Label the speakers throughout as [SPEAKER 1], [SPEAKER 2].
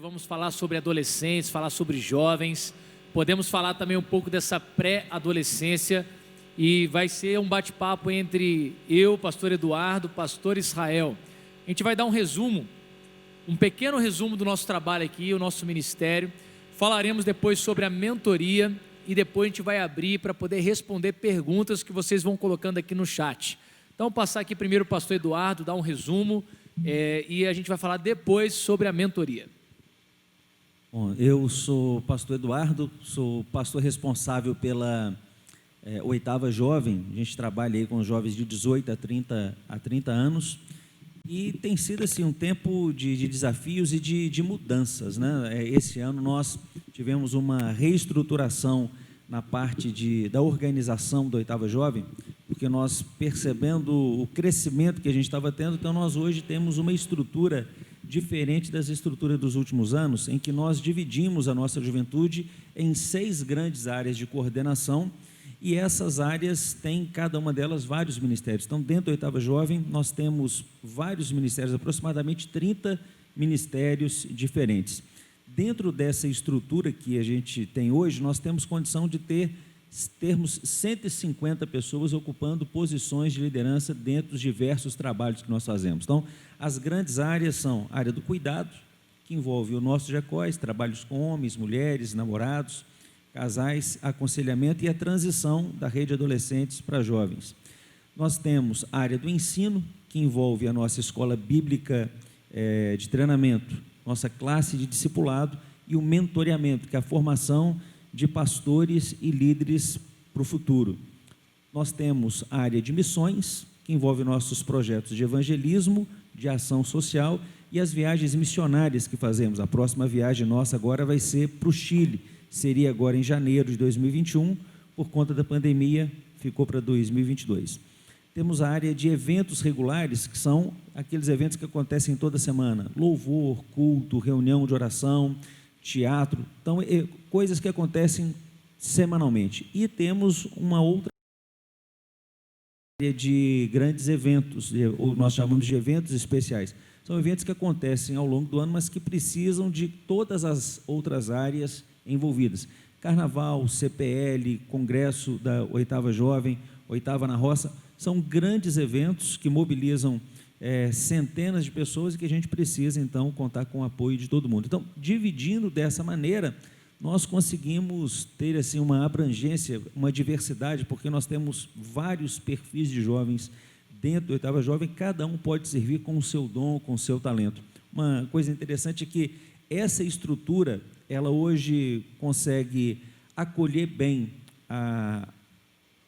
[SPEAKER 1] Vamos falar sobre adolescentes, falar sobre jovens, podemos falar também um pouco dessa pré-adolescência e vai ser um bate-papo entre eu, pastor Eduardo, pastor Israel. A gente vai dar um resumo, um pequeno resumo do nosso trabalho aqui, o nosso ministério. Falaremos depois sobre a mentoria e depois a gente vai abrir para poder responder perguntas que vocês vão colocando aqui no chat. Então, passar aqui primeiro o pastor Eduardo, dar um resumo e a gente vai falar depois sobre a mentoria.
[SPEAKER 2] Bom, eu sou pastor Eduardo, sou pastor responsável pela oitava jovem. A gente trabalha aí com jovens de 18 a 30 anos e tem sido assim um tempo de desafios e de mudanças, né? Esse ano nós tivemos uma reestruturação na parte da organização da oitava jovem, porque nós percebendo o crescimento que a gente estava tendo, então nós hoje temos uma estrutura diferente das estruturas dos últimos anos, em que nós dividimos a nossa juventude em 6 grandes áreas de coordenação, e essas áreas têm, cada uma delas, vários ministérios. Então, dentro da oitava jovem, nós temos vários ministérios, aproximadamente 30 ministérios diferentes. Dentro dessa estrutura que a gente tem hoje, nós temos condição de termos 150 pessoas ocupando posições de liderança dentro dos diversos trabalhos que nós fazemos. Então, as grandes áreas são a área do cuidado, que envolve o nosso GECOS, trabalhos com homens, mulheres, namorados, casais, aconselhamento e a transição da rede de adolescentes para jovens. Nós temos a área do ensino, que envolve a nossa escola bíblica de treinamento, nossa classe de discipulado e o mentoreamento, que é a formação de pastores e líderes para o futuro. Nós temos a área de missões, que envolve nossos projetos de evangelismo, de ação social e as viagens missionárias que fazemos. A próxima viagem nossa agora vai ser para o Chile, seria agora em janeiro de 2021, por conta da pandemia, ficou para 2022. Temos a área de eventos regulares, que são aqueles eventos que acontecem toda semana, louvor, culto, reunião de oração, teatro, então coisas que acontecem semanalmente. E temos uma outra área de grandes eventos, ou nós chamamos de eventos especiais. São eventos que acontecem ao longo do ano, mas que precisam de todas as outras áreas envolvidas. Carnaval, CPL, Congresso da Oitava Jovem, Oitava na Roça, são grandes eventos que mobilizam centenas de pessoas e que a gente precisa, então, contar com o apoio de todo mundo. Então, dividindo dessa maneira, nós conseguimos ter assim, uma abrangência, uma diversidade, porque nós temos vários perfis de jovens dentro da oitava jovem, cada um pode servir com o seu dom, com o seu talento. Uma coisa interessante é que essa estrutura, ela hoje consegue acolher bem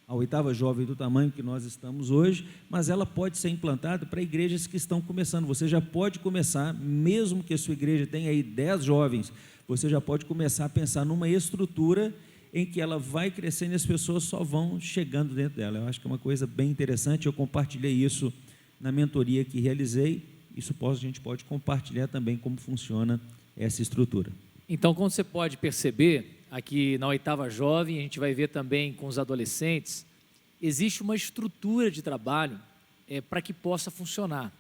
[SPEAKER 2] a oitava jovem do tamanho que nós estamos hoje, mas ela pode ser implantada para igrejas que estão começando. Você já pode começar, mesmo que a sua igreja tenha aí 10 jovens, você já pode começar a pensar numa estrutura em que ela vai crescendo e as pessoas só vão chegando dentro dela. Eu acho que é uma coisa bem interessante, eu compartilhei isso na mentoria que realizei, e suposto a gente pode compartilhar também como funciona essa estrutura.
[SPEAKER 1] Então, como você pode perceber, aqui na oitava jovem, a gente vai ver também com os adolescentes, existe uma estrutura de trabalho para que possa funcionar.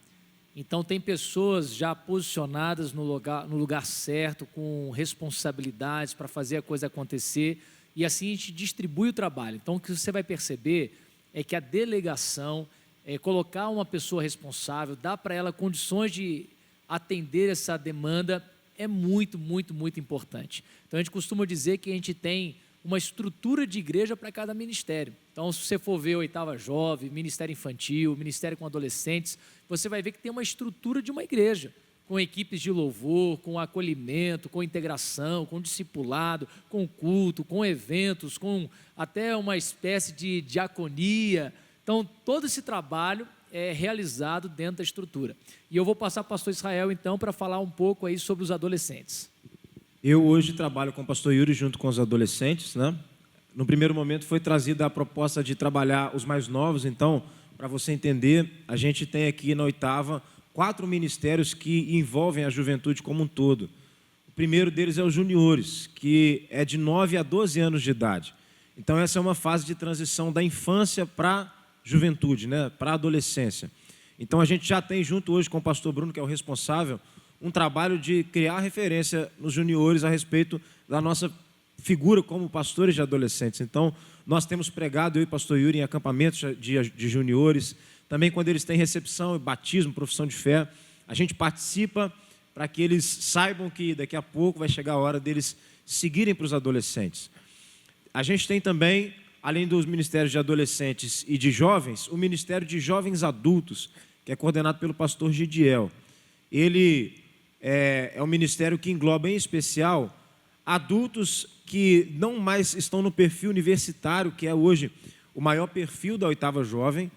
[SPEAKER 1] Então, tem pessoas já posicionadas no lugar certo, com responsabilidades para fazer a coisa acontecer, e assim a gente distribui o trabalho. Então, o que você vai perceber é que a delegação, colocar uma pessoa responsável, dar para ela condições de atender essa demanda, é muito, muito, muito importante. Então, a gente costuma dizer que a gente tem uma estrutura de igreja para cada ministério. Então, se você for ver a oitava jovem, ministério infantil, ministério com adolescentes, você vai ver que tem uma estrutura de uma igreja, com equipes de louvor, com acolhimento, com integração, com discipulado, com culto, com eventos, com até uma espécie de diaconia. Então, todo esse trabalho é realizado dentro da estrutura. E eu vou passar para o pastor Israel, então, para falar um pouco aí sobre os adolescentes.
[SPEAKER 3] Eu hoje trabalho com o pastor Yuri junto com os adolescentes, né? No primeiro momento foi trazida a proposta de trabalhar os mais novos, então, para você entender, a gente tem aqui na oitava 4 ministérios que envolvem a juventude como um todo. O primeiro deles é os juniores, que é de 9 a 12 anos de idade. Então, essa é uma fase de transição da infância para a juventude, né? Para a adolescência. Então, a gente já tem junto hoje com o pastor Bruno, que é o responsável, um trabalho de criar referência nos juniores a respeito da nossa figura como pastores de adolescentes. Então, nós temos pregado, eu e o pastor Yuri, em acampamentos de juniores, também quando eles têm recepção, batismo, profissão de fé, a gente participa para que eles saibam que daqui a pouco vai chegar a hora deles seguirem para os adolescentes. A gente tem também, além dos ministérios de adolescentes e de jovens, o Ministério de Jovens Adultos, que é coordenado pelo pastor Gidiel. Ele é um ministério que engloba, em especial, adultos que não mais estão no perfil universitário, que é hoje o maior perfil da Oitava Jovem,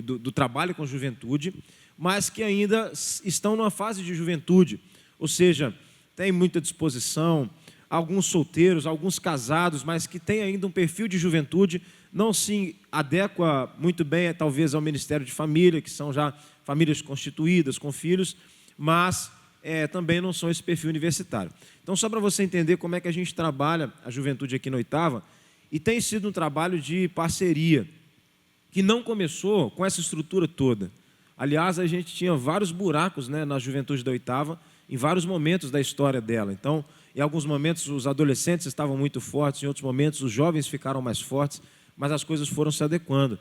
[SPEAKER 3] do trabalho com juventude, mas que ainda estão numa fase de juventude, ou seja, tem muita disposição, alguns solteiros, alguns casados, mas que têm ainda um perfil de juventude, não se adequa muito bem, talvez, ao Ministério de Família, que são já famílias constituídas, com filhos, mas também não são esse perfil universitário. Então, só para você entender como é que a gente trabalha a juventude aqui na Oitava, e tem sido um trabalho de parceria, que não começou com essa estrutura toda. Aliás, a gente tinha vários buracos, né, na juventude da Oitava, em vários momentos da história dela. Então, em alguns momentos os adolescentes estavam muito fortes, em outros momentos os jovens ficaram mais fortes, mas as coisas foram se adequando.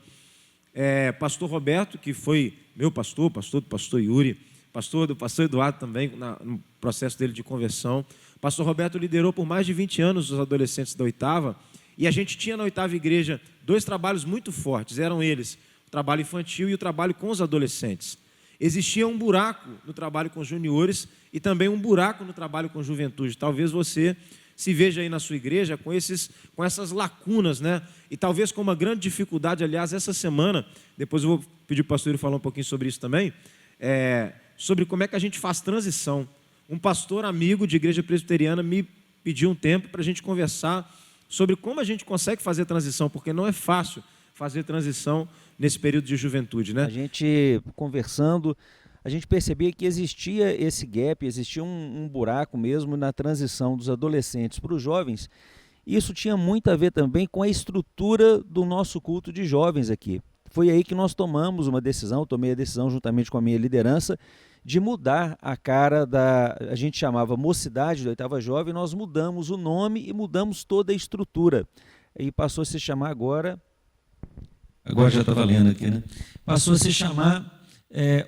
[SPEAKER 3] Pastor Roberto, que foi meu pastor do pastor Yuri, pastor do pastor Eduardo também, no processo dele de conversão. Pastor Roberto liderou por mais de 20 anos os adolescentes da Oitava, e a gente tinha na Oitava Igreja 2 trabalhos muito fortes, eram eles o trabalho infantil e o trabalho com os adolescentes. Existia um buraco no trabalho com juniores e também um buraco no trabalho com juventude. Talvez você se veja aí na sua igreja com essas lacunas, né? E talvez com uma grande dificuldade. Aliás, essa semana, depois eu vou pedir para o pastor falar um pouquinho sobre isso também, sobre como é que a gente faz transição. Um pastor amigo de igreja presbiteriana me pediu um tempo para a gente conversar sobre como a gente consegue fazer transição, porque não é fácil fazer transição nesse período de juventude, né?
[SPEAKER 4] A gente conversando, a gente percebia que existia esse gap, existia um buraco mesmo na transição dos adolescentes para os jovens. Isso tinha muito a ver também com a estrutura do nosso culto de jovens aqui. Foi aí que nós tomamos uma decisão, tomei a decisão juntamente com a minha liderança, de mudar a cara a gente chamava Mocidade da Oitava Jovem, nós mudamos o nome e mudamos toda a estrutura. E passou a se chamar agora
[SPEAKER 2] já está valendo aqui, né? Passou a se chamar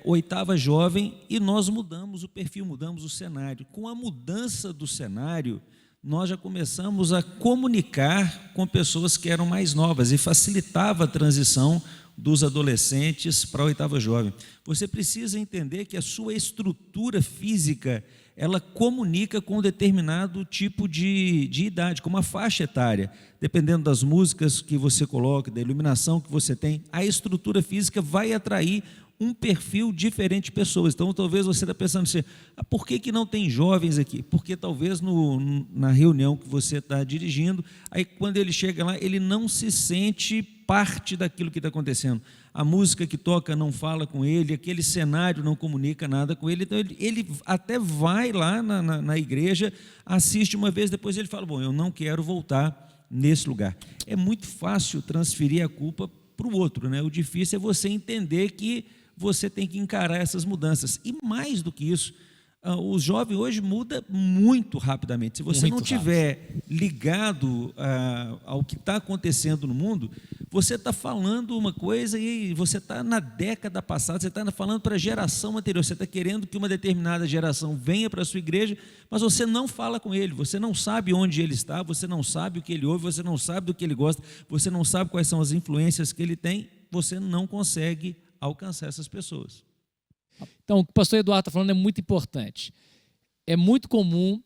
[SPEAKER 2] Oitava Jovem, e nós mudamos o perfil, mudamos o cenário. Com a mudança do cenário, nós já começamos a comunicar com pessoas que eram mais novas e facilitava a transição dos adolescentes para a Oitava Jovem. Você precisa entender que a sua estrutura física, ela comunica com um determinado tipo de idade, com uma faixa etária. Dependendo das músicas que você coloca, da iluminação que você tem, a estrutura física vai atrair um perfil diferente de pessoas. Então, talvez você está pensando assim, por que não tem jovens aqui? Porque talvez na reunião que você está dirigindo, aí quando ele chega lá, ele não se sente parte daquilo que está acontecendo. A música que toca não fala com ele, aquele cenário não comunica nada com ele, então ele até vai lá na igreja, assiste uma vez, depois ele fala, eu não quero voltar nesse lugar. É muito fácil transferir a culpa para o outro, né? O difícil é você entender que você tem que encarar essas mudanças. E mais do que isso, o jovem hoje muda muito rapidamente. Se você não estiver ligado ao que está acontecendo no mundo, você está falando uma coisa e você está na década passada, você está falando para a geração anterior, você está querendo que uma determinada geração venha para a sua igreja, mas você não fala com ele, você não sabe onde ele está, você não sabe o que ele ouve, você não sabe do que ele gosta, você não sabe quais são as influências que ele tem, você não consegue alcançar essas pessoas.
[SPEAKER 1] Então, o que o pastor Eduardo está falando é muito importante. É muito comum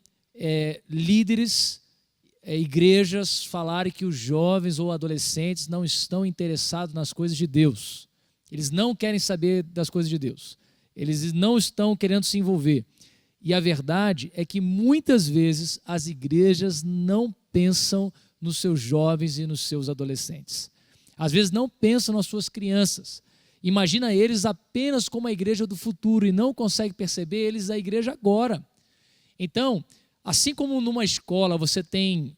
[SPEAKER 1] líderes, igrejas falarem que os jovens ou adolescentes não estão interessados nas coisas de Deus. Eles não querem saber das coisas de Deus. Eles não estão querendo se envolver. E a verdade é que muitas vezes as igrejas não pensam nos seus jovens e nos seus adolescentes. Às vezes não pensam nas suas crianças. Imagina eles apenas como a igreja do futuro e não consegue perceber eles a igreja agora. Então, assim como numa escola você tem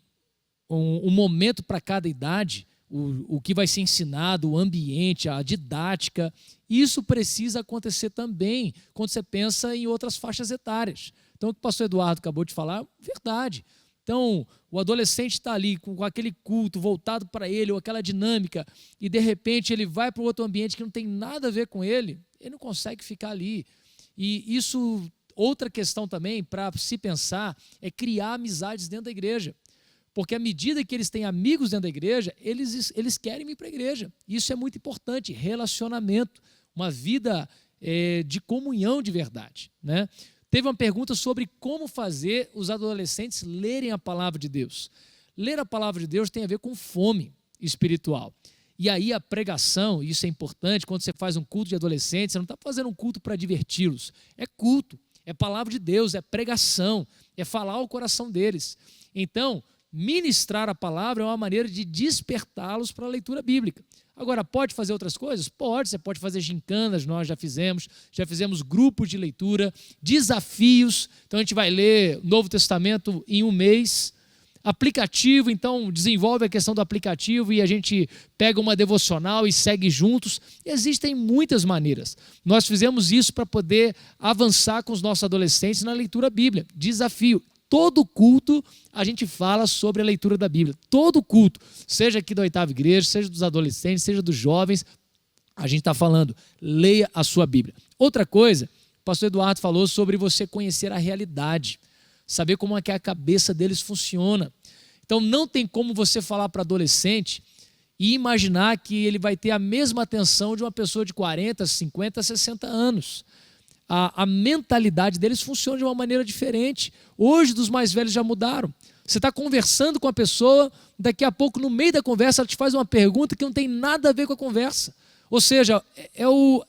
[SPEAKER 1] um momento para cada idade, o que vai ser ensinado, o ambiente, a didática. Isso precisa acontecer também quando você pensa em outras faixas etárias. Então, o que o pastor Eduardo acabou de falar, verdade. Então, o adolescente está ali com aquele culto voltado para ele, ou aquela dinâmica, e de repente ele vai para outro ambiente que não tem nada a ver com ele não consegue ficar ali. E isso, outra questão também, para se pensar, é criar amizades dentro da igreja. Porque à medida que eles têm amigos dentro da igreja, eles querem ir para a igreja. Isso é muito importante, relacionamento, uma vida de comunhão de verdade, né? Teve uma pergunta sobre como fazer os adolescentes lerem a palavra de Deus. Ler a palavra de Deus tem a ver com fome espiritual. E aí a pregação, isso é importante, quando você faz um culto de adolescentes, você não está fazendo um culto para diverti-los. É culto, é palavra de Deus, é pregação, é falar ao coração deles. Então, ministrar a palavra é uma maneira de despertá-los para a leitura bíblica. Agora, pode fazer outras coisas? Pode, você pode fazer gincanas, nós já fizemos grupos de leitura, desafios, então a gente vai ler o Novo Testamento em um mês, aplicativo, então desenvolve a questão do aplicativo e a gente pega uma devocional e segue juntos. Existem muitas maneiras. Nós fizemos isso para poder avançar com os nossos adolescentes na leitura bíblica, desafio. Todo culto a gente fala sobre a leitura da Bíblia. Todo culto, seja aqui da Oitava Igreja, seja dos adolescentes, seja dos jovens, a gente está falando, leia a sua Bíblia. Outra coisa, o pastor Eduardo falou sobre você conhecer a realidade, saber como é que a cabeça deles funciona. Então não tem como você falar para adolescente e imaginar que ele vai ter a mesma atenção de uma pessoa de 40, 50, 60 anos. A mentalidade deles funciona de uma maneira diferente. Hoje, dos mais velhos já mudaram. Você está conversando com a pessoa, daqui a pouco, no meio da conversa, ela te faz uma pergunta que não tem nada a ver com a conversa. Ou seja,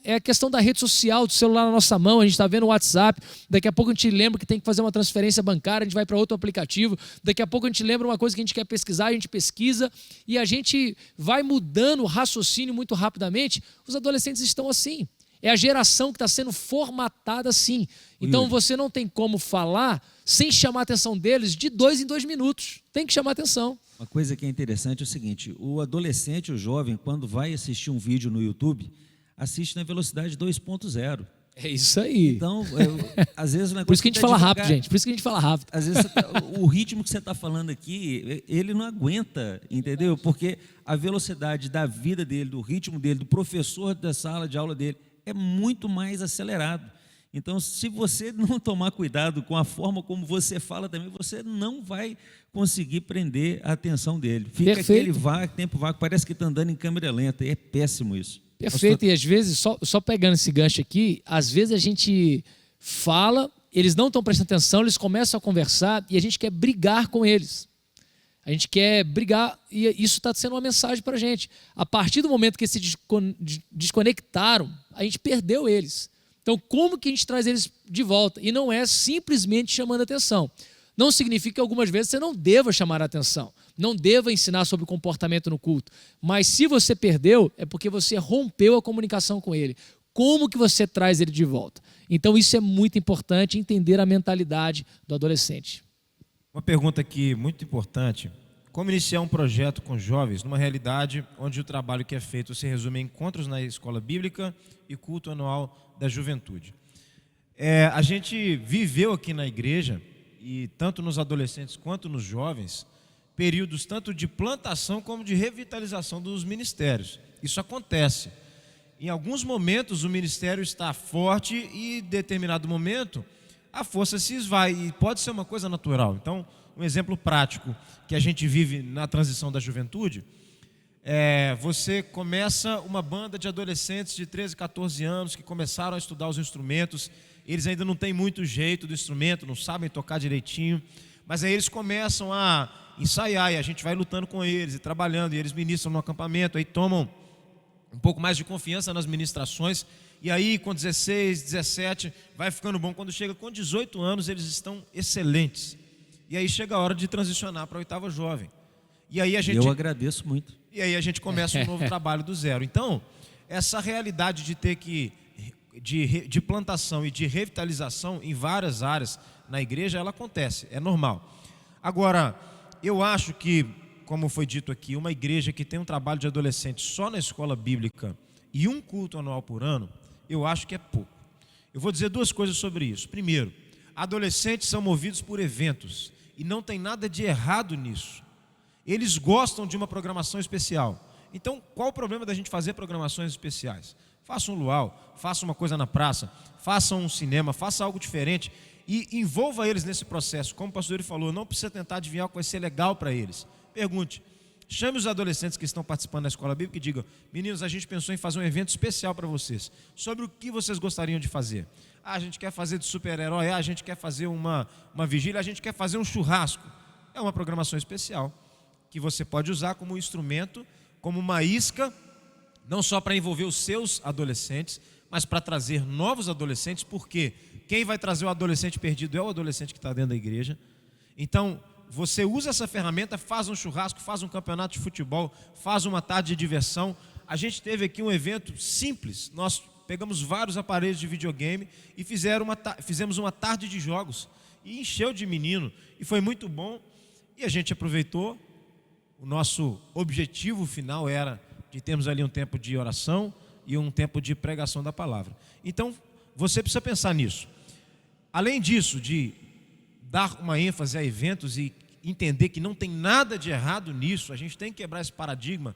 [SPEAKER 1] é a questão da rede social, do celular na nossa mão, a gente está vendo o WhatsApp, daqui a pouco a gente lembra que tem que fazer uma transferência bancária, a gente vai para outro aplicativo, daqui a pouco a gente lembra uma coisa que a gente quer pesquisar, a gente pesquisa, e a gente vai mudando o raciocínio muito rapidamente. Os adolescentes estão assim. É a geração que está sendo formatada assim. Então você não tem como falar sem chamar a atenção deles de 2 em 2 minutos. Tem que chamar a atenção.
[SPEAKER 2] Uma coisa que é interessante é o seguinte, o adolescente, o jovem, quando vai assistir um vídeo no YouTube, assiste na velocidade 2.0.
[SPEAKER 1] É isso aí.
[SPEAKER 2] Então, às vezes...
[SPEAKER 1] Por isso que a gente fala rápido, gente. Por isso que a gente fala rápido.
[SPEAKER 2] Às vezes o ritmo que você está falando aqui, ele não aguenta, entendeu? Porque a velocidade da vida dele, do ritmo dele, do professor da sala de aula dele, é muito mais acelerado. Então, se você não tomar cuidado com a forma como você fala também, você não vai conseguir prender a atenção dele. Fica
[SPEAKER 1] Perfeito.
[SPEAKER 2] aquele tempo vago, parece que está andando em câmera lenta, e é péssimo isso.
[SPEAKER 1] Perfeito, e às vezes, só pegando esse gancho aqui, às vezes a gente fala, eles não estão prestando atenção, eles começam a conversar e a gente quer brigar com eles. A gente quer brigar e isso está sendo uma mensagem para a gente. A partir do momento que eles se desconectaram, a gente perdeu eles. Então, como que a gente traz eles de volta? E não é simplesmente chamando a atenção. Não significa que algumas vezes você não deva chamar a atenção, não deva ensinar sobre comportamento no culto. Mas se você perdeu, é porque você rompeu a comunicação com ele. Como que você traz ele de volta? Então, isso é muito importante, entender a mentalidade do adolescente.
[SPEAKER 3] Uma pergunta aqui muito importante. Como iniciar um projeto com jovens numa realidade onde o trabalho que é feito se resume em encontros na escola bíblica e culto anual da juventude? A gente viveu aqui na igreja, e tanto nos adolescentes quanto nos jovens, períodos tanto de plantação como de revitalização dos ministérios. Isso acontece. Em alguns momentos o ministério está forte e em determinado momento a força se esvai, e pode ser uma coisa natural. Então, um exemplo prático que a gente vive na transição da juventude você começa uma banda de adolescentes de 13, 14 anos que começaram a estudar os instrumentos, eles ainda não têm muito jeito do instrumento, não sabem tocar direitinho, mas aí eles começam a ensaiar e a gente vai lutando com eles e trabalhando, e eles ministram no acampamento, aí tomam um pouco mais de confiança nas ministrações, e aí com 16, 17 vai ficando bom. Quando chega com 18 anos eles estão excelentes, e aí chega a hora de transicionar para a oitava jovem, e aí
[SPEAKER 2] eu agradeço muito,
[SPEAKER 3] e aí a gente começa um novo trabalho do zero. Então essa realidade de ter que de plantação e de revitalização em várias áreas na igreja, ela acontece, é normal. Agora, eu acho que como foi dito aqui, uma igreja que tem um trabalho de adolescentes só na escola bíblica e um culto anual por ano, eu acho que é pouco. Eu vou dizer duas coisas sobre isso. Primeiro, adolescentes são movidos por eventos e não tem nada de errado nisso. Eles gostam de uma programação especial. Então, qual o problema da gente fazer programações especiais? Faça um luau, faça uma coisa na praça, faça um cinema, faça algo diferente e envolva eles nesse processo. Como o pastor Yuri falou, não precisa tentar adivinhar o que vai ser legal para eles. Pergunte, chame os adolescentes que estão participando da escola bíblica e digam: meninos, a gente pensou em fazer um evento especial para vocês. Sobre o que vocês gostariam de fazer? A gente quer fazer de super-herói, a gente quer fazer uma vigília, a gente quer fazer um churrasco. É uma programação especial que você pode usar como instrumento, como uma isca, não só para envolver os seus adolescentes, mas para trazer novos adolescentes, porque quem vai trazer o adolescente perdido é o adolescente que está dentro da igreja. Então, você usa essa ferramenta, faz um churrasco, faz um campeonato de futebol, faz uma tarde de diversão. A gente teve aqui um evento simples, nós pegamos vários aparelhos de videogame e fizemos uma tarde de jogos, e encheu de menino, e foi muito bom, e a gente aproveitou. O nosso objetivo final era de termos ali um tempo de oração e um tempo de pregação da palavra. Então, você precisa pensar nisso. Além disso, de dar uma ênfase a eventos e entender que não tem nada de errado nisso, a gente tem que quebrar esse paradigma.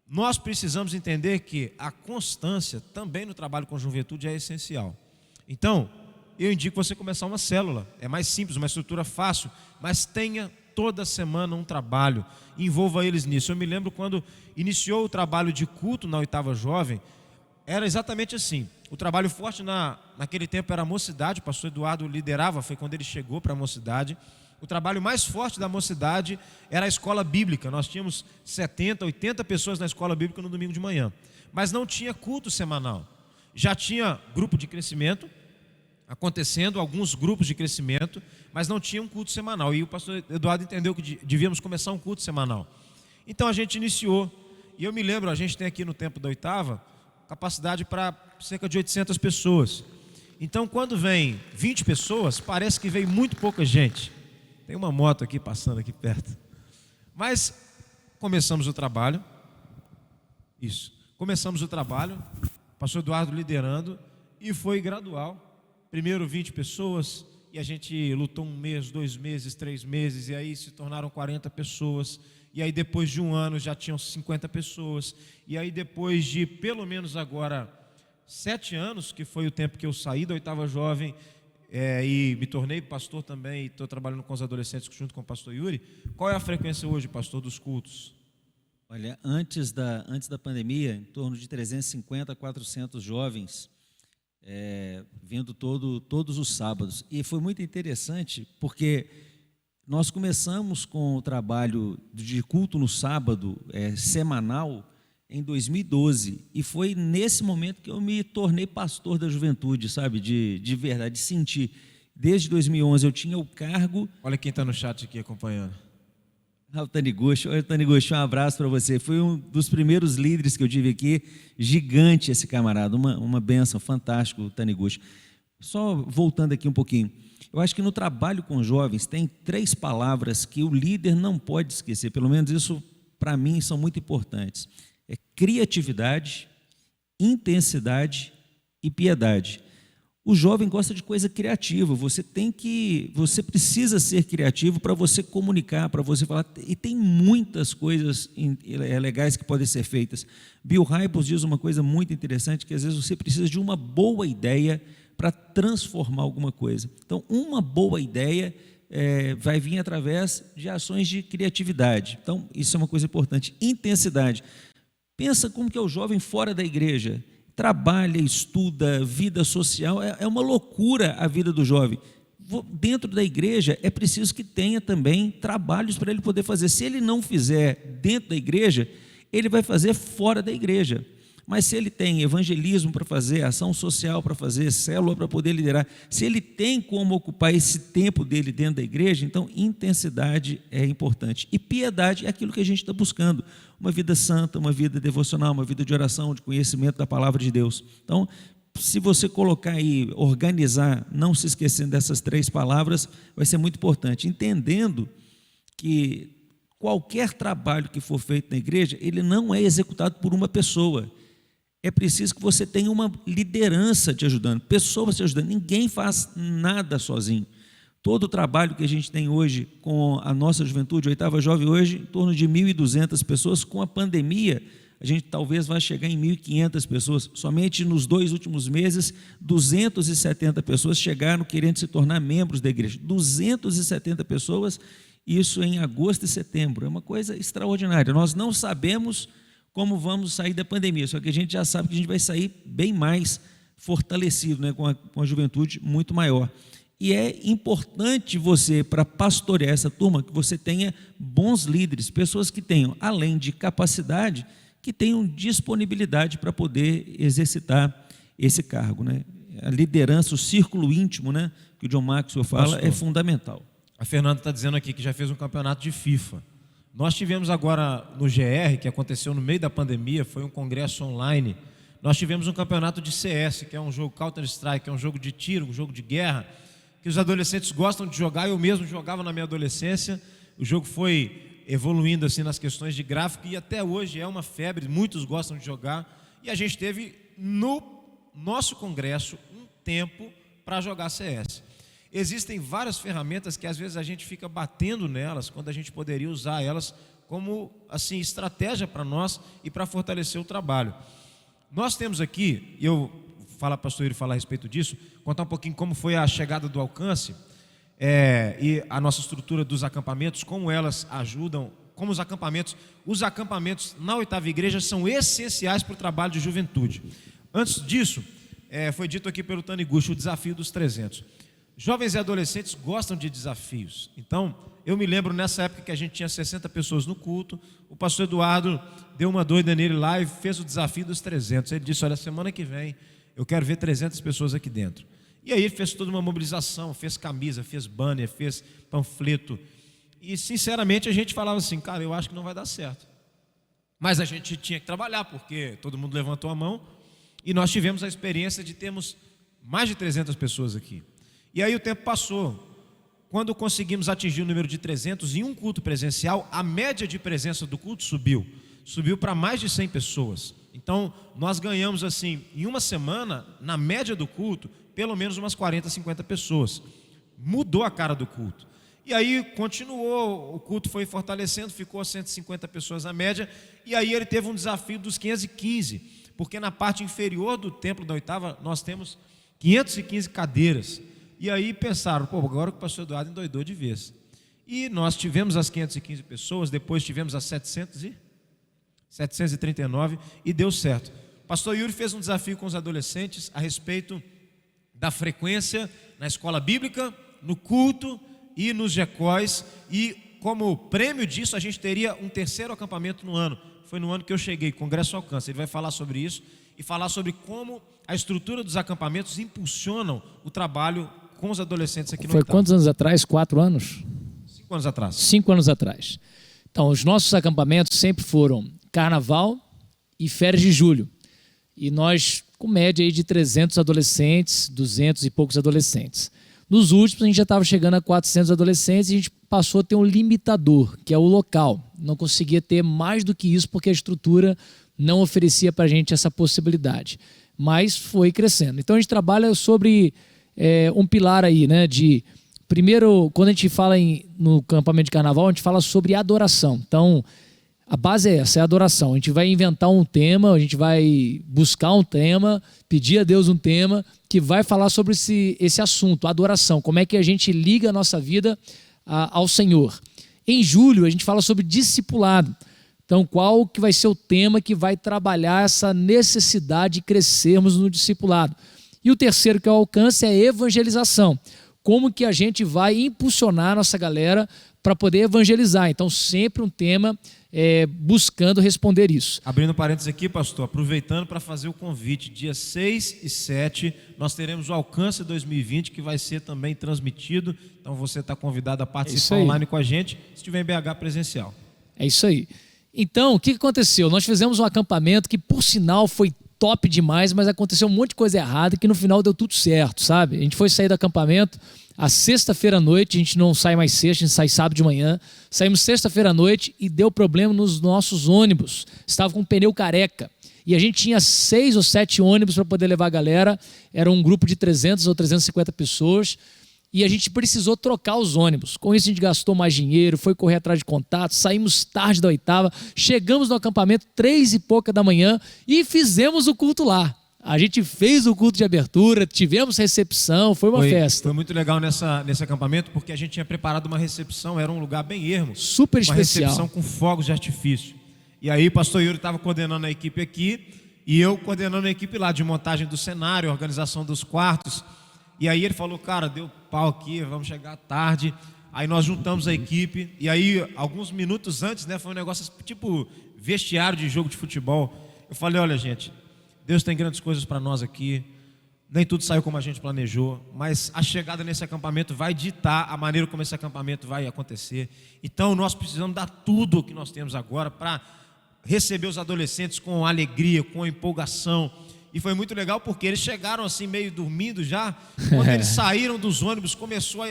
[SPEAKER 3] Nós precisamos entender que a constância também no trabalho com juventude é essencial. Então, eu indico você começar uma célula. É mais simples, uma estrutura fácil, mas tenha toda semana um trabalho, envolva eles nisso. Eu me lembro quando iniciou o trabalho de culto na Oitava Jovem, era exatamente assim. O trabalho forte naquele tempo era a mocidade, o pastor Eduardo liderava, foi quando ele chegou para a mocidade. O trabalho mais forte da mocidade era a escola bíblica. Nós tínhamos 70, 80 pessoas na escola bíblica no domingo de manhã, mas não tinha culto semanal. Já tinha grupo de crescimento acontecendo, alguns grupos de crescimento, mas não tinha um culto semanal. E o pastor Eduardo entendeu que devíamos começar um culto semanal. Então a gente iniciou. E eu me lembro, a gente tem aqui no tempo da Oitava capacidade para cerca de 800 pessoas. Então, quando vem 20 pessoas, parece que vem muito pouca gente. Tem uma moto aqui passando aqui perto. Mas começamos o trabalho. Isso. Começamos o trabalho, o pastor Eduardo liderando, e foi gradual. Primeiro 20 pessoas, e a gente lutou 1 mês, 2 meses, 3 meses, e aí se tornaram 40 pessoas. E aí depois de 1 ano já tinham 50 pessoas. E aí depois de pelo menos agora 7 anos, que foi o tempo que eu saí da Oitava Jovem, e me tornei pastor também, e estou trabalhando com os adolescentes junto com o pastor Yuri. Qual é a frequência hoje, pastor, dos cultos?
[SPEAKER 2] Olha, antes da pandemia, em torno de 350 a 400 jovens, vindo todos os sábados. E foi muito interessante, porque nós começamos com o trabalho de culto no sábado, semanal, em 2012, e foi nesse momento que eu me tornei pastor da juventude, sabe, de verdade, de sentir. Desde 2011 eu tinha o cargo...
[SPEAKER 3] Olha quem está no chat aqui acompanhando.
[SPEAKER 2] O Taniguchi, olha, Taniguchi, um abraço para você. Foi um dos primeiros líderes que eu tive aqui, gigante esse camarada, uma bênção, fantástico, Taniguchi. Só voltando aqui um pouquinho, eu acho que no trabalho com jovens tem 3 palavras que o líder não pode esquecer, pelo menos isso para mim são muito importantes. É criatividade, intensidade e piedade. O jovem gosta de coisa criativa, você precisa ser criativo para você comunicar, para você falar, e tem muitas coisas legais que podem ser feitas. Bill Hybels diz uma coisa muito interessante, que às vezes você precisa de uma boa ideia para transformar alguma coisa. Então, uma boa ideia vai vir através de ações de criatividade. Então, isso é uma coisa importante. Intensidade. Pensa como que é o jovem fora da igreja. Trabalha, estuda, vida social, é uma loucura a vida do jovem. Dentro da igreja é preciso que tenha também trabalhos para ele poder fazer. Se ele não fizer dentro da igreja, ele vai fazer fora da igreja. Mas se ele tem evangelismo para fazer, ação social para fazer, célula para poder liderar, se ele tem como ocupar esse tempo dele dentro da igreja, então intensidade é importante. E piedade é aquilo que a gente está buscando, uma vida santa, uma vida devocional, uma vida de oração, de conhecimento da palavra de Deus. Então, se você colocar aí, organizar, não se esquecendo dessas 3 palavras, vai ser muito importante, entendendo que qualquer trabalho que for feito na igreja, ele não é executado por uma pessoa. É preciso que você tenha uma liderança te ajudando, pessoas te ajudando. Ninguém faz nada sozinho. Todo o trabalho que a gente tem hoje com a nossa juventude, Oitava Jovem hoje, em torno de 1.200 pessoas. Com a pandemia, a gente talvez vai chegar em 1.500 pessoas. Somente nos 2 últimos meses, 270 pessoas chegaram querendo se tornar membros da igreja. 270 pessoas, isso em agosto e setembro. É uma coisa extraordinária. Nós não sabemos como vamos sair da pandemia, só que a gente já sabe que a gente vai sair bem mais fortalecido, né, com a juventude muito maior. E é importante você, para pastorear essa turma, que você tenha bons líderes, pessoas que tenham, além de capacidade, que tenham disponibilidade para poder exercitar esse cargo, né? A liderança, o círculo íntimo, né, que o John Maxwell fala, é fundamental.
[SPEAKER 3] A Fernanda está dizendo aqui que já fez um campeonato de FIFA. Nós tivemos agora no GR, que aconteceu no meio da pandemia, foi um congresso online. Nós tivemos um campeonato de CS, que é um jogo Counter-Strike, que é um jogo de tiro, um jogo de guerra, que os adolescentes gostam de jogar. Eu mesmo jogava na minha adolescência. O jogo foi evoluindo assim nas questões de gráfico e até hoje é uma febre, muitos gostam de jogar. E a gente teve no nosso congresso um tempo para jogar CS. Existem várias ferramentas que às vezes a gente fica batendo nelas, quando a gente poderia usar elas como assim, estratégia para nós e para fortalecer o trabalho. Nós temos aqui, eu falo para o pastor Yuri falar a respeito disso, contar um pouquinho como foi a chegada do alcance e a nossa estrutura dos acampamentos, como elas ajudam, como os acampamentos na Oitava Igreja são essenciais para o trabalho de juventude. Antes disso, foi dito aqui pelo Taniguchi, o desafio dos 300. Jovens e adolescentes gostam de desafios. Então, eu me lembro nessa época que a gente tinha 60 pessoas no culto, o pastor Eduardo deu uma doida nele lá e fez o desafio dos 300. Ele disse, olha, semana que vem eu quero ver 300 pessoas aqui dentro. E aí ele fez toda uma mobilização, fez camisa, fez banner, fez panfleto. E sinceramente a gente falava assim, cara, eu acho que não vai dar certo. Mas a gente tinha que trabalhar, porque todo mundo levantou a mão e nós tivemos a experiência de termos mais de 300 pessoas aqui. E aí o tempo passou. Quando conseguimos atingir o número de 300 em um culto presencial, a média de presença do culto subiu para mais de 100 pessoas. Então, nós ganhamos assim, em uma semana, na média do culto, pelo menos umas 40, 50 pessoas. Mudou a cara do culto. E aí continuou, o culto foi fortalecendo, ficou a 150 pessoas na média, e aí ele teve um desafio dos 515, porque na parte inferior do templo da Oitava, nós temos 515 cadeiras. E aí pensaram, pô, agora que o pastor Eduardo endoidou de vez. E nós tivemos as 515 pessoas, depois tivemos as 739 e deu certo. O pastor Yuri fez um desafio com os adolescentes a respeito da frequência na escola bíblica, no culto e nos GECOS. E como prêmio disso, a gente teria um terceiro acampamento no ano. Foi no ano que eu cheguei, Congresso Alcance. Ele vai falar sobre isso e falar sobre como a estrutura dos acampamentos impulsionam o trabalho com os adolescentes aqui no Oitava.
[SPEAKER 1] Foi quantos anos atrás? 4 anos?
[SPEAKER 3] 5 anos atrás.
[SPEAKER 1] 5 anos atrás. Então, os nossos acampamentos sempre foram Carnaval e Férias de Julho. E nós, com média aí de 300 adolescentes, 200 e poucos adolescentes. Nos últimos, a gente já estava chegando a 400 adolescentes e a gente passou a ter um limitador, que é o local. Não conseguia ter mais do que isso, porque a estrutura não oferecia para a gente essa possibilidade. Mas foi crescendo. Então, a gente trabalha sobre um pilar aí, né, de... Primeiro, quando a gente fala no acampamento de carnaval, a gente fala sobre adoração. Então, a base é essa, é a adoração. A gente vai inventar um tema, a gente vai buscar um tema, pedir a Deus um tema que vai falar sobre esse assunto, a adoração. Como é que a gente liga a nossa vida ao Senhor. Em julho, a gente fala sobre discipulado. Então, qual que vai ser o tema que vai trabalhar essa necessidade de crescermos no discipulado? E o terceiro, que é o alcance, é a evangelização. Como que a gente vai impulsionar a nossa galera para poder evangelizar. Então, sempre um tema buscando responder isso.
[SPEAKER 3] Abrindo parênteses aqui, pastor, aproveitando para fazer o convite, dia 6 e 7, nós teremos o Alcance 2020, que vai ser também transmitido. Então, você está convidado a participar online com a gente, se estiver em BH presencial.
[SPEAKER 1] É isso aí. Então, o que aconteceu? Nós fizemos um acampamento que, por sinal, foi top demais, mas aconteceu um monte de coisa errada que no final deu tudo certo, sabe? A gente foi sair do acampamento, A sexta-feira à noite, a gente não sai mais sexta, a gente sai sábado de manhã. Saímos sexta-feira à noite e deu problema nos nossos ônibus. Estava com um pneu careca. E a gente tinha 6 ou 7 ônibus para poder levar a galera. Era um grupo de 300 ou 350 pessoas. E a gente precisou trocar os ônibus. Com isso a gente gastou mais dinheiro, foi correr atrás de contatos, saímos tarde da oitava, chegamos no acampamento 3 e pouca da manhã e fizemos o culto lá. A gente fez o culto de abertura, tivemos recepção, foi uma festa.
[SPEAKER 3] Foi muito legal nesse acampamento, porque a gente tinha preparado uma recepção, era um lugar bem ermo.
[SPEAKER 1] Super
[SPEAKER 3] uma
[SPEAKER 1] especial.
[SPEAKER 3] Uma recepção com fogos de artifício. E aí o pastor Yuri estava coordenando a equipe aqui, e eu coordenando a equipe lá, de montagem do cenário, organização dos quartos. E aí ele falou, cara, deu pau aqui, vamos chegar tarde. Aí nós juntamos a equipe, e aí alguns minutos antes, né, foi um negócio tipo vestiário de jogo de futebol. Eu falei, olha gente, Deus tem grandes coisas para nós aqui, nem tudo saiu como a gente planejou, mas a chegada nesse acampamento vai ditar a maneira como esse acampamento vai acontecer. Então nós precisamos dar tudo o que nós temos agora para receber os adolescentes com alegria, com empolgação. E foi muito legal porque eles chegaram assim meio dormindo já. Quando eles saíram dos ônibus, começou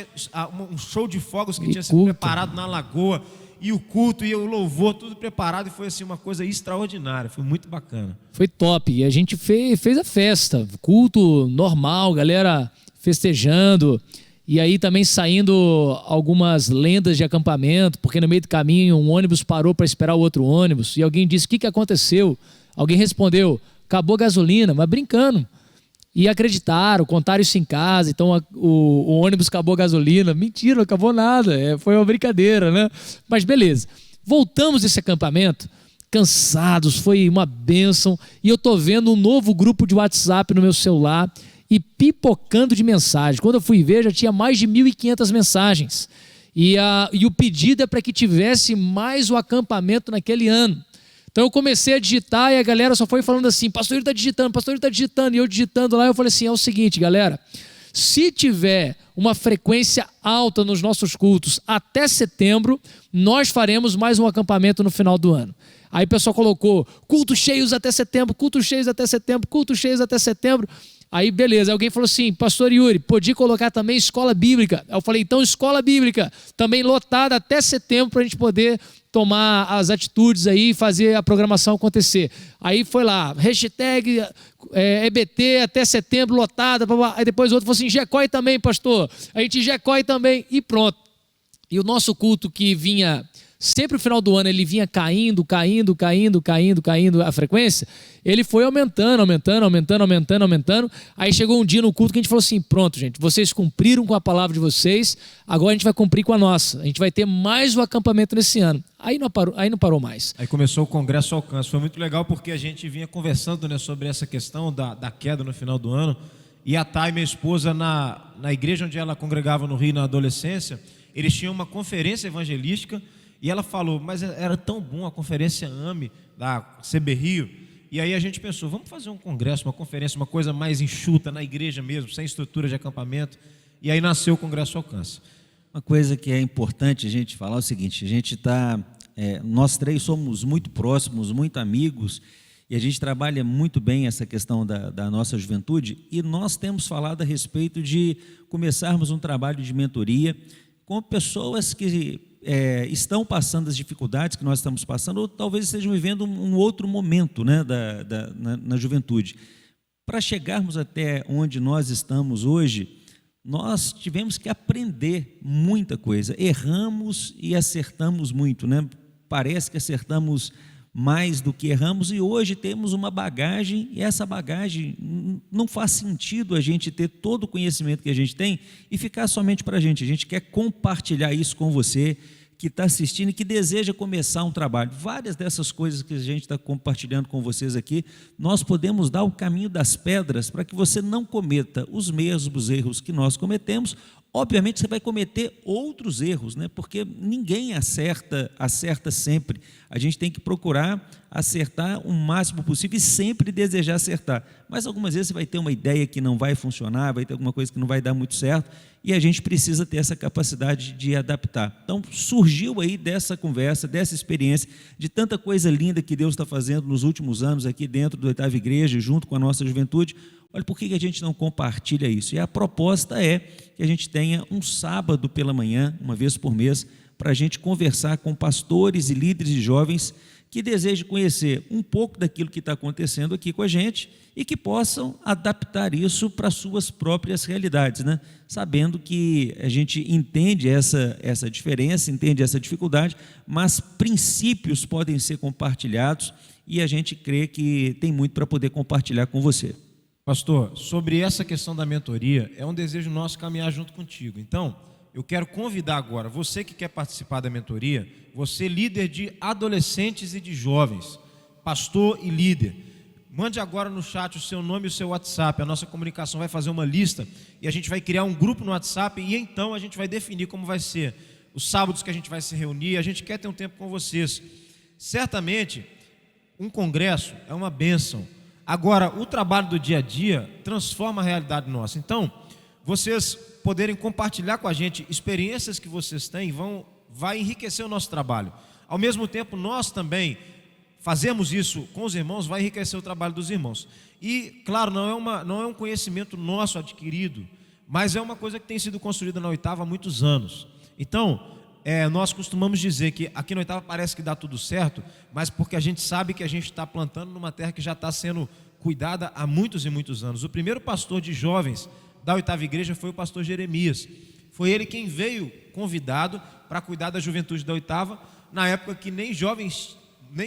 [SPEAKER 3] um show de fogos que tinha sido preparado na lagoa. E o culto e o louvor, tudo preparado. E foi assim uma coisa extraordinária, foi muito bacana.
[SPEAKER 1] Foi top, e a gente fez a festa, culto normal, galera festejando. E aí também saindo algumas lendas de acampamento, porque no meio do caminho um ônibus parou para esperar o outro ônibus. E alguém disse, o que aconteceu? Alguém respondeu, acabou a gasolina, mas brincando. E acreditaram, contaram isso em casa, então o ônibus acabou a gasolina. Mentira, não acabou nada, foi uma brincadeira, né? Mas beleza, voltamos desse acampamento, cansados, foi uma bênção, e eu tô vendo um novo grupo de WhatsApp no meu celular, e pipocando de mensagens. Quando eu fui ver, já tinha mais de 1.500 mensagens, e o pedido é para que tivesse mais o acampamento naquele ano. Então eu comecei a digitar e a galera só foi falando assim, pastor Yuri está digitando, pastor Yuri está digitando. E eu digitando lá, eu falei assim, é o seguinte, galera, se tiver uma frequência alta nos nossos cultos até setembro, nós faremos mais um acampamento no final do ano. Aí o pessoal colocou, cultos cheios até setembro, cultos cheios até setembro, cultos cheios até setembro. Aí beleza, alguém falou assim, pastor Yuri, podia colocar também escola bíblica. Aí eu falei, então escola bíblica, também lotada até setembro para a gente poder tomar as atitudes aí e fazer a programação acontecer. Aí foi lá, hashtag EBT até setembro lotada, aí depois o outro falou assim, Jecói também, pastor, a gente Jecói também, e pronto. E o nosso culto que vinha, sempre no final do ano ele vinha caindo a frequência, ele foi aumentando, aí chegou um dia no culto que a gente falou assim, pronto gente, vocês cumpriram com a palavra de vocês, agora a gente vai cumprir com a nossa, a gente vai ter mais um acampamento nesse ano. Aí não parou mais.
[SPEAKER 3] Aí começou o Congresso Alcance, foi muito legal porque a gente vinha conversando, né, sobre essa questão da queda no final do ano, e a Thay, minha esposa, na igreja onde ela congregava no Rio na adolescência, eles tinham uma conferência evangelística. E ela falou, mas era tão bom a conferência AME da CB Rio. E aí a gente pensou, vamos fazer um congresso, uma conferência, uma coisa mais enxuta na igreja mesmo, sem estrutura de acampamento. E aí nasceu o Congresso Alcance.
[SPEAKER 2] Uma coisa que é importante a gente falar é o seguinte, a gente nós três somos muito próximos, muito amigos, e a gente trabalha muito bem essa questão da nossa juventude, e nós temos falado a respeito de começarmos um trabalho de mentoria com pessoas que estão passando as dificuldades que nós estamos passando, ou talvez estejam vivendo um outro momento, né, na juventude. Para chegarmos até onde nós estamos hoje, nós tivemos que aprender muita coisa. Erramos e acertamos muito, né? Parece que acertamos mais do que erramos, e hoje temos uma bagagem, e essa bagagem não faz sentido a gente ter todo o conhecimento que a gente tem e ficar somente para a gente quer compartilhar isso com você que está assistindo e que deseja começar um trabalho. Várias dessas coisas que a gente está compartilhando com vocês aqui, nós podemos dar o caminho das pedras para que você não cometa os mesmos erros que nós cometemos. Obviamente você vai cometer outros erros, né? Porque ninguém acerta sempre. A gente tem que procurar acertar o máximo possível e sempre desejar acertar. Mas algumas vezes você vai ter uma ideia que não vai funcionar, vai ter alguma coisa que não vai dar muito certo, e a gente precisa ter essa capacidade de adaptar. Então surgiu aí dessa conversa, dessa experiência, de tanta coisa linda que Deus está fazendo nos últimos anos aqui dentro do Oitava Igreja, junto com a nossa juventude, Olha, por que a gente não compartilha isso? E a proposta é que a gente tenha um sábado pela manhã, uma vez por mês, para a gente conversar com pastores e líderes de jovens que desejam conhecer um pouco daquilo que está acontecendo aqui com a gente e que possam adaptar isso para as suas próprias realidades, né? Sabendo que a gente entende essa diferença, entende essa dificuldade, mas princípios podem ser compartilhados e a gente crê que tem muito para poder compartilhar com você.
[SPEAKER 3] Pastor, sobre essa questão da mentoria, é um desejo nosso caminhar junto contigo. Então, eu quero convidar agora, você que quer participar da mentoria, você líder de adolescentes e de jovens, pastor e líder, mande agora no chat o seu nome e o seu WhatsApp. A nossa comunicação vai fazer uma lista e a gente vai criar um grupo no WhatsApp e então a gente vai definir como vai ser os sábados que a gente vai se reunir. A gente quer ter um tempo com vocês. Certamente, um congresso é uma bênção. Agora, o trabalho do dia a dia transforma a realidade nossa. Então, vocês poderem compartilhar com a gente experiências que vocês têm vai enriquecer o nosso trabalho. Ao mesmo tempo, nós também fazemos isso com os irmãos, vai enriquecer o trabalho dos irmãos. E, claro, não é um conhecimento nosso adquirido, mas é uma coisa que tem sido construída na Oitava há muitos anos. Então, nós costumamos dizer que aqui na Oitava parece que dá tudo certo, mas porque a gente sabe que a gente está plantando numa terra que já está sendo cuidada há muitos e muitos anos. O primeiro pastor de jovens da Oitava Igreja foi o pastor Jeremias. Foi ele quem veio convidado para cuidar da juventude da Oitava, na época que nem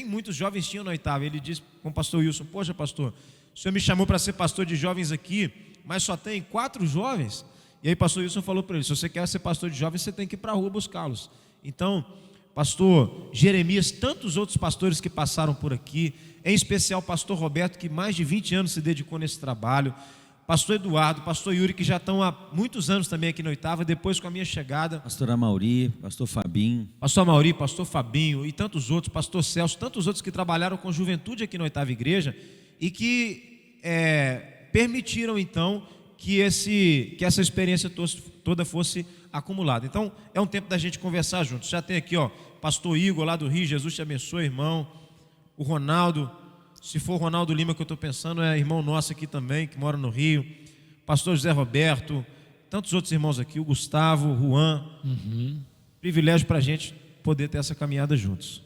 [SPEAKER 3] muitos jovens tinham na Oitava. Ele disse com o pastor Wilson: poxa, pastor, o senhor me chamou para ser pastor de jovens aqui, mas só tem 4 jovens. E aí o pastor Wilson falou para ele: se você quer ser pastor de jovens, você tem que ir para a rua buscá-los. Então, pastor Jeremias, tantos outros pastores que passaram por aqui, em especial o pastor Roberto, que mais de 20 anos se dedicou nesse trabalho, pastor Eduardo, pastor Yuri, que já estão há muitos anos também aqui na Oitava, depois com a minha chegada,
[SPEAKER 2] Pastor Amauri, pastor Fabinho,
[SPEAKER 3] pastor Fabinho e tantos outros, pastor Celso, tantos outros que trabalharam com juventude aqui na Oitava Igreja e que permitiram então que essa experiência toda fosse acumulada. Então, é um tempo da gente conversar juntos. Já tem aqui, pastor Igor lá do Rio, Jesus te abençoe, irmão. O Ronaldo, se for o Ronaldo Lima que eu estou pensando, é irmão nosso aqui também, que mora no Rio. Pastor José Roberto, tantos outros irmãos aqui, o Gustavo, o Juan. Privilégio para a gente poder ter essa caminhada juntos.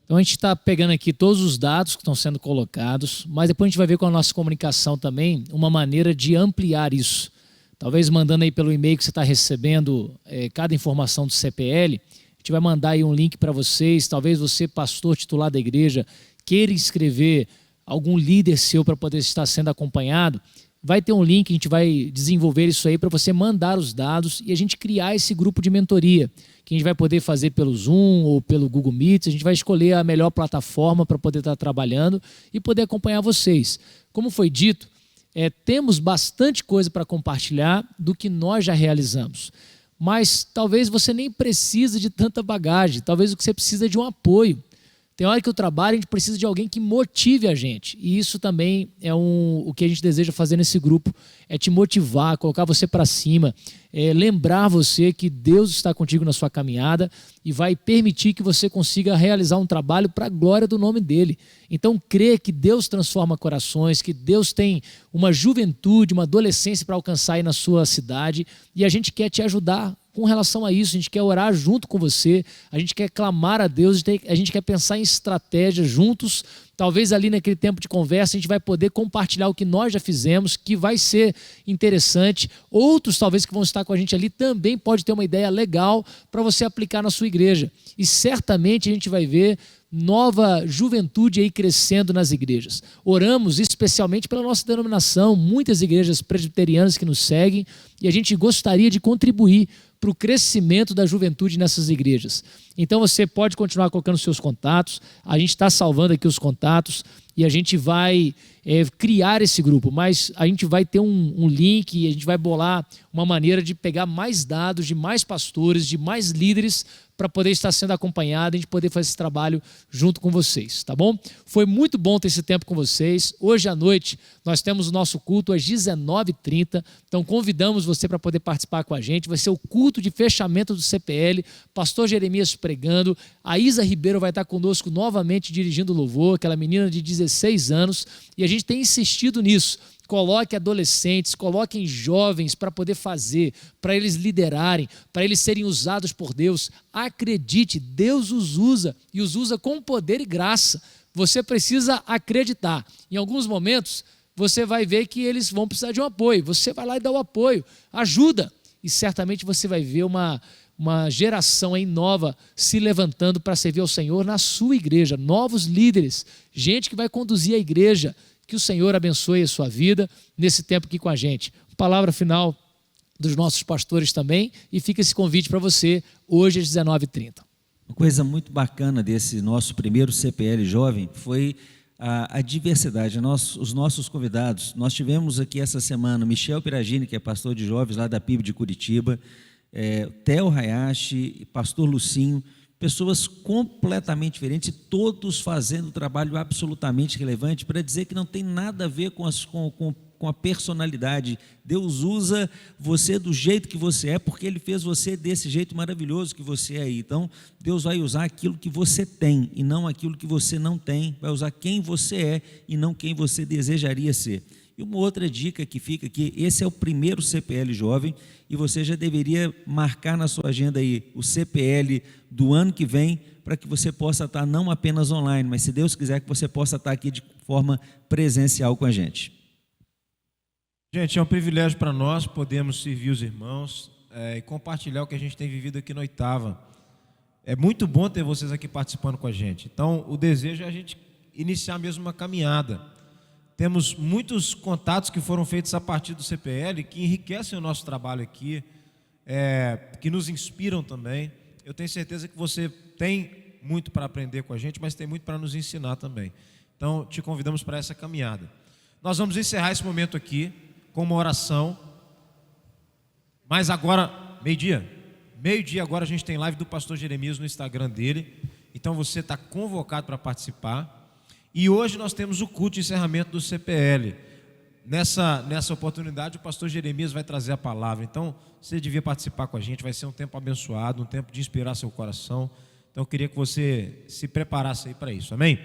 [SPEAKER 1] Então a gente está pegando aqui todos os dados que estão sendo colocados, mas depois a gente vai ver com a nossa comunicação também uma maneira de ampliar isso. Talvez mandando aí pelo e-mail que você está recebendo cada informação do CPL, a gente vai mandar aí um link para vocês. Talvez você, pastor titular da igreja, queira inscrever algum líder seu para poder estar sendo acompanhado. Vai ter um link, a gente vai desenvolver isso aí para você mandar os dados e a gente criar esse grupo de mentoria, que a gente vai poder fazer pelo Zoom ou pelo Google Meet. A gente vai escolher a melhor plataforma para poder estar trabalhando e poder acompanhar vocês. Como foi dito, temos bastante coisa para compartilhar do que nós já realizamos, mas talvez você nem precise de tanta bagagem, talvez o que você precisa é de um apoio. Tem hora que o trabalho a gente precisa de alguém que motive a gente. E isso também é o que a gente deseja fazer nesse grupo. É te motivar, colocar você para cima, lembrar você que Deus está contigo na sua caminhada e vai permitir que você consiga realizar um trabalho para a glória do nome dEle. Então, crê que Deus transforma corações, que Deus tem uma juventude, uma adolescência para alcançar aí na sua cidade. E a gente quer te ajudar com relação a isso. A gente quer orar junto com você, a gente quer clamar a Deus, a gente quer pensar em estratégia juntos. Talvez ali naquele tempo de conversa a gente vai poder compartilhar o que nós já fizemos, que vai ser interessante. Outros talvez que vão estar com a gente ali também pode ter uma ideia legal para você aplicar na sua igreja. E certamente a gente vai ver nova juventude aí crescendo nas igrejas. Oramos especialmente pela nossa denominação, muitas igrejas presbiterianas que nos seguem, e a gente gostaria de contribuir para o crescimento da juventude nessas igrejas. Então você pode continuar colocando seus contatos, a gente está salvando aqui os contatos e a gente vai criar esse grupo, mas a gente vai ter um link e a gente vai bolar uma maneira de pegar mais dados de mais pastores, de mais líderes para poder estar sendo acompanhado e a gente poder fazer esse trabalho junto com vocês, tá bom? Foi muito bom ter esse tempo com vocês. Hoje à noite nós temos o nosso culto às 19h30, então convidamos você para poder participar com a gente. Vai ser o culto de fechamento do CPL, pastor Jeremias pregando, a Isa Ribeiro vai estar conosco novamente dirigindo o louvor, aquela menina de 16 anos, e a gente tem insistido nisso. coloque adolescentes, coloquem jovens para poder fazer, para eles liderarem, para eles serem usados por Deus. Acredite, Deus os usa e os usa com poder e graça. Você precisa acreditar. Em alguns momentos, você vai ver que eles vão precisar de um apoio. Você vai lá e dá o apoio, ajuda. E certamente você vai ver uma geração aí nova se levantando para servir ao Senhor na sua igreja. Novos líderes, gente que vai conduzir a igreja. Que o Senhor abençoe a sua vida nesse tempo aqui com a gente. Palavra final dos nossos pastores também. E fica esse convite para você hoje às 19h30.
[SPEAKER 2] Uma coisa muito bacana desse nosso primeiro CPL Jovem foi a diversidade, os nossos convidados. Nós tivemos aqui essa semana Michel Piragini, que é pastor de jovens lá da PIB de Curitiba, Theo Hayashi, pastor Lucinho, pessoas completamente diferentes, todos fazendo um trabalho absolutamente relevante para dizer que não tem nada a ver com a personalidade. Deus usa você do jeito que você é, porque Ele fez você desse jeito maravilhoso que você é aí. Então, Deus vai usar aquilo que você tem e não aquilo que você não tem, vai usar quem você é e não quem você desejaria ser. E uma outra dica que fica aqui, esse é o primeiro CPL Jovem e você já deveria marcar na sua agenda aí o CPL do ano que vem, para que você possa estar não apenas online, mas se Deus quiser que você possa estar aqui de forma presencial com a gente.
[SPEAKER 3] Gente, é um privilégio para nós podermos servir os irmãos e compartilhar o que a gente tem vivido aqui na Oitava. É muito bom ter vocês aqui participando com a gente. Então, o desejo é a gente iniciar mesmo uma caminhada. Temos muitos contatos que foram feitos a partir do CPL, que enriquecem o nosso trabalho aqui, que nos inspiram também. Eu tenho certeza que você tem muito para aprender com a gente, mas tem muito para nos ensinar também. Então, te convidamos para essa caminhada. Nós vamos encerrar esse momento aqui com uma oração. Mas agora, meio-dia agora a gente tem live do pastor Jeremias no Instagram dele. Então, você está convocado para participar. E hoje nós temos o culto de encerramento do CPL. Nessa oportunidade, o pastor Jeremias vai trazer a palavra. Então, você devia participar com a gente. Vai ser um tempo abençoado, um tempo de inspirar seu coração. Então, eu queria que você se preparasse aí para isso. Amém?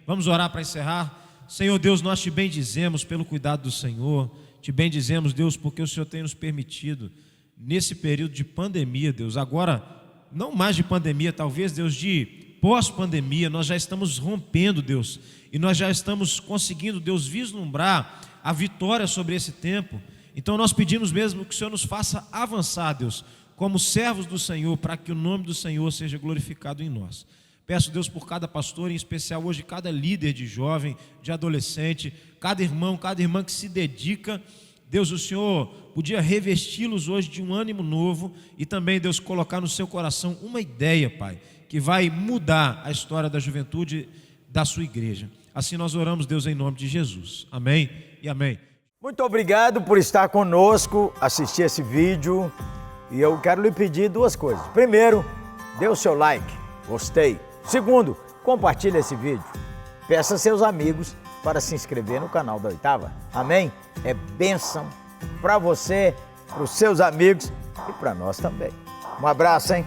[SPEAKER 3] Vamos orar para encerrar. Senhor Deus, nós te bendizemos pelo cuidado do Senhor. Te bendizemos, Deus, porque o Senhor tem nos permitido, nesse período de pandemia, Deus, agora, não mais de pandemia, talvez, Deus, de pós-pandemia, nós já estamos rompendo, Deus, e nós já estamos conseguindo, Deus, vislumbrar a vitória sobre esse tempo. Então nós pedimos mesmo que o Senhor nos faça avançar, Deus, como servos do Senhor, para que o nome do Senhor seja glorificado em nós. Peço, Deus, por cada pastor, em especial hoje cada líder de jovem, de adolescente, cada irmão, cada irmã que se dedica. Deus, o Senhor podia revesti-los hoje de um ânimo novo e também, Deus, colocar no seu coração uma ideia, Pai, que vai mudar a história da juventude da sua igreja. Assim nós oramos, Deus, em nome de Jesus. Amém e amém.
[SPEAKER 5] Muito obrigado por estar conosco, assistir esse vídeo. E eu quero lhe pedir duas coisas. Primeiro, dê o seu like, gostei. Segundo, compartilhe esse vídeo. Peça a seus amigos para se inscrever no canal da Oitava. Amém? É bênção para você, para os seus amigos e para nós também. Um abraço, hein?